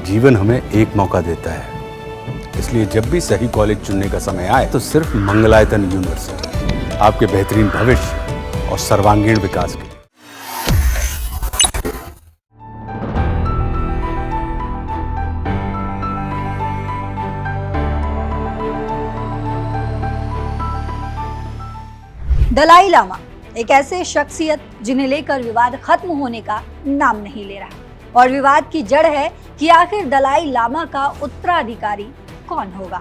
जीवन हमें एक मौका देता है, इसलिए जब भी सही कॉलेज चुनने का समय आए तो सिर्फ मंगलायतन यूनिवर्सिटी आपके बेहतरीन भविष्य और सर्वांगीण विकास के लिए। दलाई लामा एक ऐसे शख्सियत जिन्हें लेकर विवाद खत्म होने का नाम नहीं ले रहा और विवाद की जड़ है कि आखिर दलाई लामा का उत्तराधिकारी कौन होगा।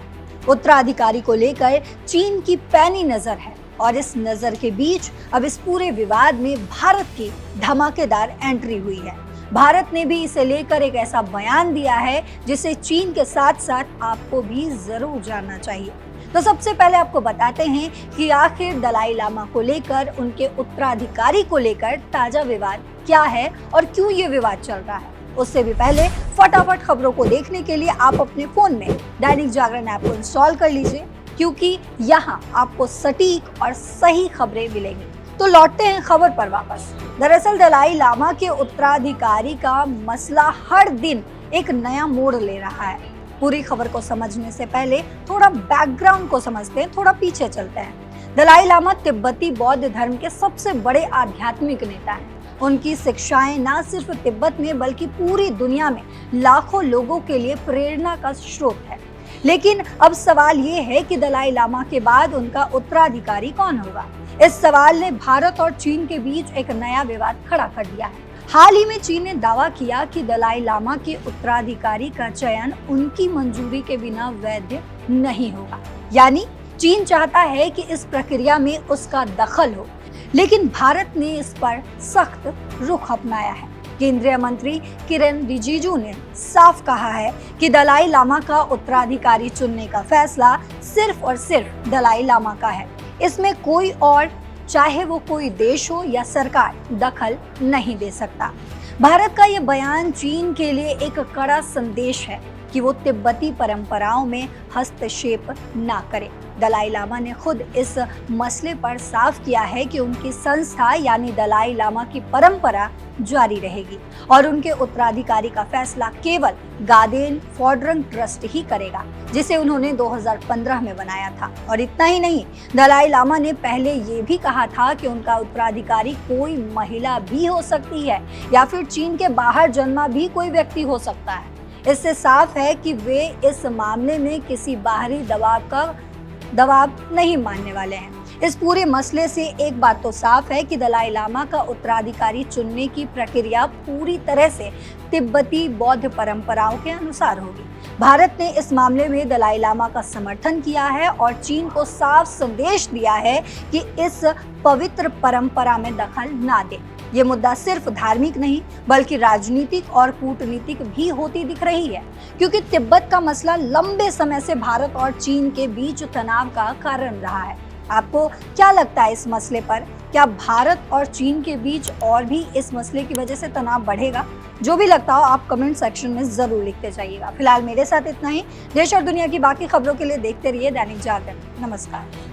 उत्तराधिकारी को लेकर चीन की पैनी नजर है और इस नजर के बीच अब इस पूरे विवाद में भारत की धमाकेदार एंट्री हुई है। भारत ने भी इसे लेकर एक ऐसा बयान दिया है जिसे चीन के साथ साथ आपको भी जरूर जानना चाहिए। तो सबसे पहले आपको बताते हैं कि आखिर दलाई लामा को लेकर, उनके उत्तराधिकारी को लेकर ताजा विवाद क्या है और क्यों ये विवाद चल रहा है। उससे भी पहले फटाफट खबरों को देखने के लिए आप अपने फोन में दैनिक जागरण ऐप को इंस्टॉल कर लीजिए, क्योंकि यहाँ आपको सटीक और सही खबरें मिलेंगी। तो लौटते हैं खबर पर वापस। दरअसल दलाई लामा के उत्तराधिकारी का मसला हर दिन एक नया मोड़ ले रहा है। पूरी खबर को समझने से पहले थोड़ा बैकग्राउंड को समझते हैं, थोड़ा पीछे चलते हैं। दलाई लामा तिब्बती बौद्ध धर्म के सबसे बड़े आध्यात्मिक नेता हैं। उनकी शिक्षाएं न सिर्फ तिब्बत में बल्कि पूरी दुनिया में लाखों लोगों के लिए प्रेरणा का स्रोत है। लेकिन अब सवाल ये है कि दलाई लामा के बाद उनका उत्तराधिकारी कौन होगा। इस सवाल ने भारत और चीन के बीच एक नया विवाद खड़ा कर दिया है। हाल ही में चीन ने दावा किया कि दलाई लामा के उत्तराधिकारी का चयन उनकी मंजूरी के बिना वैध नहीं होगा, यानी चीन चाहता है कि इस प्रक्रिया में उसका दखल हो। लेकिन भारत ने इस पर सख्त रुख अपनाया है। केंद्रीय मंत्री किरेन रिजिजू ने साफ कहा है कि दलाई लामा का उत्तराधिकारी चुनने का फैसला सिर्फ और सिर्फ दलाई लामा का है। इसमें कोई और, चाहे वो कोई देश हो या सरकार, दखल नहीं दे सकता। भारत का ये बयान चीन के लिए एक कड़ा संदेश है कि वो तिब्बती परंपराओं में हस्तक्षेप ना करे। दलाई लामा ने खुद इस मसले पर साफ किया है कि उनकी संस्था यानी दलाई लामा की परंपरा जारी रहेगी और उनके उत्तराधिकारी का फैसला केवल गादेन फोड्रंग ट्रस्ट ही करेगा, जिसे उन्होंने 2015 में बनाया था। और इतना ही नहीं, दलाई लामा ने पहले ये भी कहा था कि उनका उत्तराधिकारी कोई महिला भी हो सकती है या फिर चीन के बाहर जन्मा भी कोई व्यक्ति हो सकता है। इससे साफ है कि वे इस मामले में किसी बाहरी दबाव नहीं मानने वाले हैं। इस पूरे मसले से एक बात तो साफ है कि दलाई लामा का उत्तराधिकारी चुनने की प्रक्रिया पूरी तरह से तिब्बती बौद्ध परंपराओं के अनुसार होगी। भारत ने इस मामले में दलाई लामा का समर्थन किया है और चीन को साफ संदेश दिया है कि इस पवित्र परंपरा में दखल ना दे। ये मुद्दा सिर्फ धार्मिक नहीं बल्कि राजनीतिक और कूटनीतिक भी होती दिख रही है, क्योंकि तिब्बत का मसला लंबे समय से भारत और चीन के बीच तनाव का कारण रहा है। आपको क्या लगता है इस मसले पर? क्या भारत और चीन के बीच और भी इस मसले की वजह से तनाव बढ़ेगा? जो भी लगता हो आप कमेंट सेक्शन में जरूर लिखते जाइएगा। फिलहाल मेरे साथ इतना ही। देश और दुनिया की बाकी खबरों के लिए देखते रहिए दैनिक जागरण। नमस्कार।